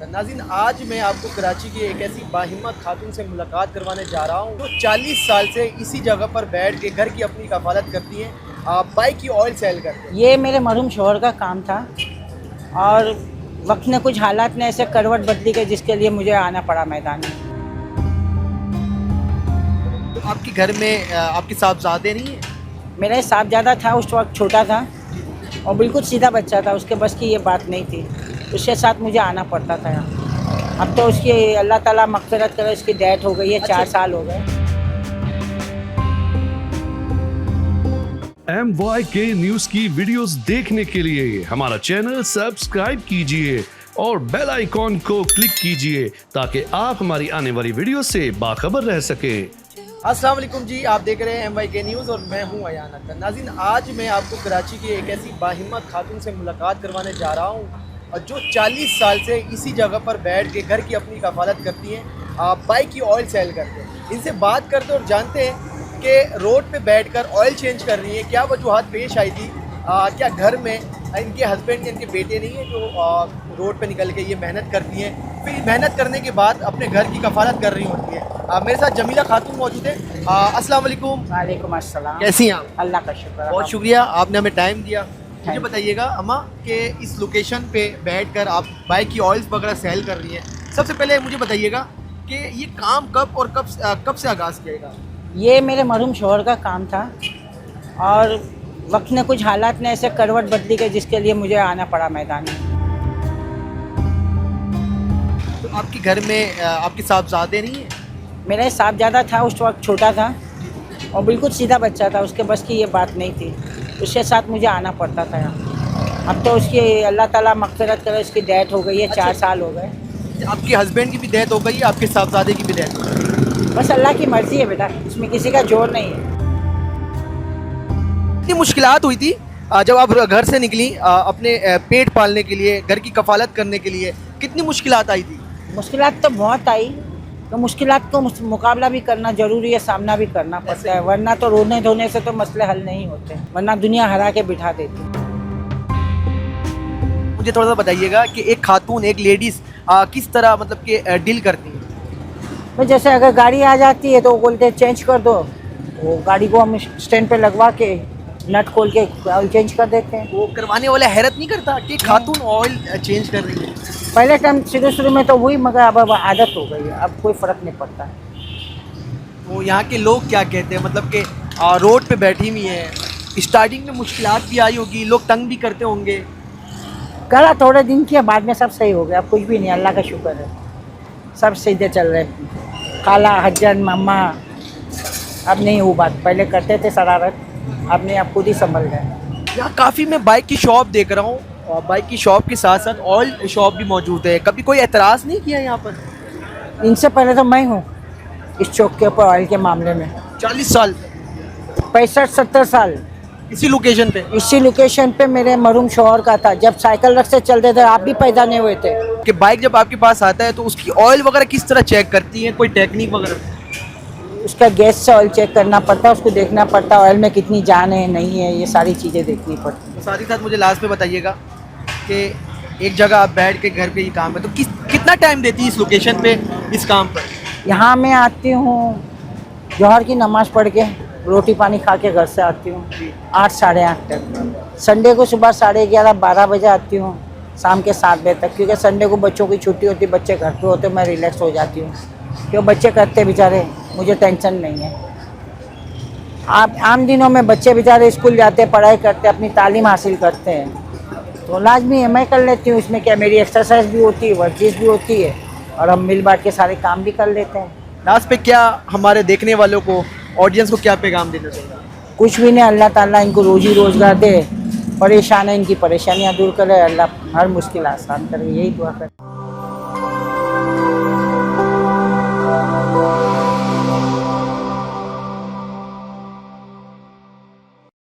आना। नाज़रीन, आज मैं आपको कराची की एक ऐसी बाहिम्मत खातून से मुलाकात करवाने जा रहा हूँ जो 40 साल से इसी जगह पर बैठ के घर की अपनी कफालत करती हैं, बाइक की ऑयल सेल करते हैं। ये मेरे मरहूम शौहर का काम था और वक्त ने कुछ हालात ने ऐसे करवट बदली के जिसके लिए मुझे आना पड़ा मैदान में। तो आपके घर में आपके साहबजादे नहीं हैं? मेरा साहबजादा था, उस वक्त छोटा था और बिल्कुल सीधा बच्चा था, उसके बस की ये बात नहीं थी, उसके साथ मुझे आना पड़ता था यहाँ। अब तो उसकी अल्लाह ताला मग़फ़िरत करे, उसकी डेथ हो गई है, 4 साल हो गए। MYK न्यूज़ की वीडियोस देखने के लिए हमारा चैनल सब्सक्राइब कीजिए और बेल आइकॉन को क्लिक कीजिए ताकि आप हमारी आने वाली वीडियो से बाखबर रह सकें। अस्सलाम वालेकुम जी, आप देख रहे हैं MYK न्यूज़ और मैं हूं अयान अख्तर। नाज़रीन, आज मैं आपको कराची की एक ऐसी बाहिम्मत खातून से मुलाकात करवाने जा रहा हूं और जो 40 साल से इसी जगह पर बैठ के घर की अपनी कफालत करती हैं, बाइक की ऑयल सेल करते हैं। इनसे बात करते और जानते हैं कि रोड पे बैठकर ऑयल चेंज कर रही है, क्या वजूहात पेश आई थी, क्या घर में इनके हस्बैंड या इनके बेटे नहीं हैं जो रोड पे निकल के ये मेहनत करती हैं, फिर मेहनत करने के बाद अपने घर की कफालत कर रही होती है। मेरे साथ जमीला खातून मौजूद है। अस्सलाम वालेकुम। वालेकुम अस्सलाम। कैसी हैं आप? अल्लाह का शुक्र। बहुत शुक्रिया, आपने हमें टाइम दिया। मुझे बताइएगा अम्मा कि इस लोकेशन पे बैठकर आप बाइक की ऑयल्स वगैरह सेल कर रही हैं, सबसे पहले मुझे बताइएगा कि ये काम कब और कब से आगाज़ किएगा? ये मेरे मरहूम शौहर का काम था और वक्त ने कुछ हालात ने ऐसे करवट बदली के जिसके लिए मुझे आना पड़ा मैदान में। तो आपके घर में आपके साहबजादे नहीं हैं? मेरा साहबजादा था, उस वक्त छोटा था और बिल्कुल सीधा बच्चा था, उसके बस की ये बात नहीं थी, उसके साथ मुझे आना पड़ता था यहाँ। अब तो उसकी अल्लाह ताला मग़फ़िरत करे, उसकी डेथ हो गई है, 4 साल हो गए। आपके हस्बैंड की भी डेथ हो गई है, आपके साहबजादे की भी डेथ हो गई है। बस अल्लाह की मर्ज़ी है बेटा, इसमें किसी का जोर नहीं है। कितनी मुश्किलात हुई थी जब आप घर से निकली अपने पेट पालने के लिए, घर की कफालत करने के लिए, कितनी मुश्किलात आई थी? मुश्किलात तो बहुत आई, तो मुश्किलात को मुकाबला भी करना ज़रूरी है, सामना भी करना पड़ता है, वरना तो रोने धोने से तो मसले हल नहीं होते, वरना दुनिया हरा के बिठा देती। मुझे थोड़ा सा बताइएगा कि एक खातून, एक लेडीज़ किस तरह मतलब कि डील करती हैं? तो जैसे अगर गाड़ी आ जाती है तो वो बोलते हैं चेंज कर दो, वो गाड़ी को हम स्टैंड पे लगवा के नट खोल के ऑयल चेंज कर देते हैं। वो करवाने वाला हैरत नहीं करता कि खातून ऑयल चेंज कर रही है? पहले टाइम शुरू में तो हुई, मगर अब आदत हो गई है, अब कोई फ़र्क नहीं पड़ता है। तो यहाँ के लोग क्या कहते हैं, मतलब कि रोड पे बैठी हुई हैं, स्टार्टिंग में मुश्किलात भी आई होगी, लोग तंग भी करते होंगे? करा थोड़े दिन किया, बाद में सब सही हो गया, अब कुछ भी नहीं, अल्लाह का शुक्र है, सब सीधे चल रहे हैं। खाला हज्जन मम्मा अब नहीं वो बात, पहले करते थे शरारत, अब नहीं, अब खुद ही संभल गए। यहाँ काफ़ी मैं बाइक की शॉप देख रहा हूँ और बाइक की शॉप के साथ साथ ऑयल शॉप भी मौजूद है, कभी कोई एतराज़ नहीं किया यहाँ पर? इनसे पहले तो मैं हूँ इस चौक के ऊपर ऑयल के मामले में। 40 साल 65-70 साल इसी लोकेशन पे? इसी लोकेशन पे मेरे मरहूम शौहर का था, जब साइकिल रख से चलते थे, आप भी पैदा नहीं हुए थे। कि बाइक जब आपके पास आता है तो उसकी ऑयल वगैरह किस तरह चेक करती है, कोई टेक्निक वगैरह? उसका गैस से ऑयल चेक करना पड़ता है, उसको देखना पड़ता है ऑयल में कितनी जान है नहीं है, ये सारी चीज़ें देखनी पड़ती हैं। तो साथ ही साथ मुझे लास्ट में बताइएगा कि एक जगह आप बैठ के घर पे ये काम है तो कितना टाइम देती है इस लोकेशन पे इस काम पर? यहाँ मैं आती हूँ जोहर की नमाज़ पढ़ के, रोटी पानी खा के घर से आती हूँ 8 साढ़े 8 तक। संडे को सुबह 11:30-12 बजे आती हूँ, शाम के 7 बजे तक, क्योंकि संडे को बच्चों की छुट्टी होती है, बच्चे घर पे होते, मैं रिलैक्स हो जाती हूँ, क्यों बच्चे करते बेचारे, मुझे टेंशन नहीं है। आप आम दिनों में बच्चे बेचारे स्कूल जाते, पढ़ाई करते, अपनी तालीम हासिल करते हैं, तो लाजमी है मैं कर लेती हूँ। इसमें क्या मेरी एक्सरसाइज भी होती है, वर्जिश भी होती है और हम मिल बांट के सारे काम भी कर लेते हैं। लास्ट पे क्या हमारे देखने वालों को, ऑडियंस को क्या पैगाम देना चाहिए? कुछ भी नहीं, अल्लाह ताला इनको रोजी रोज़गार दे, परेशान है इनकी परेशानियाँ दूर करे, अल्लाह हर मुश्किल आसान करे, यही दुआ करे।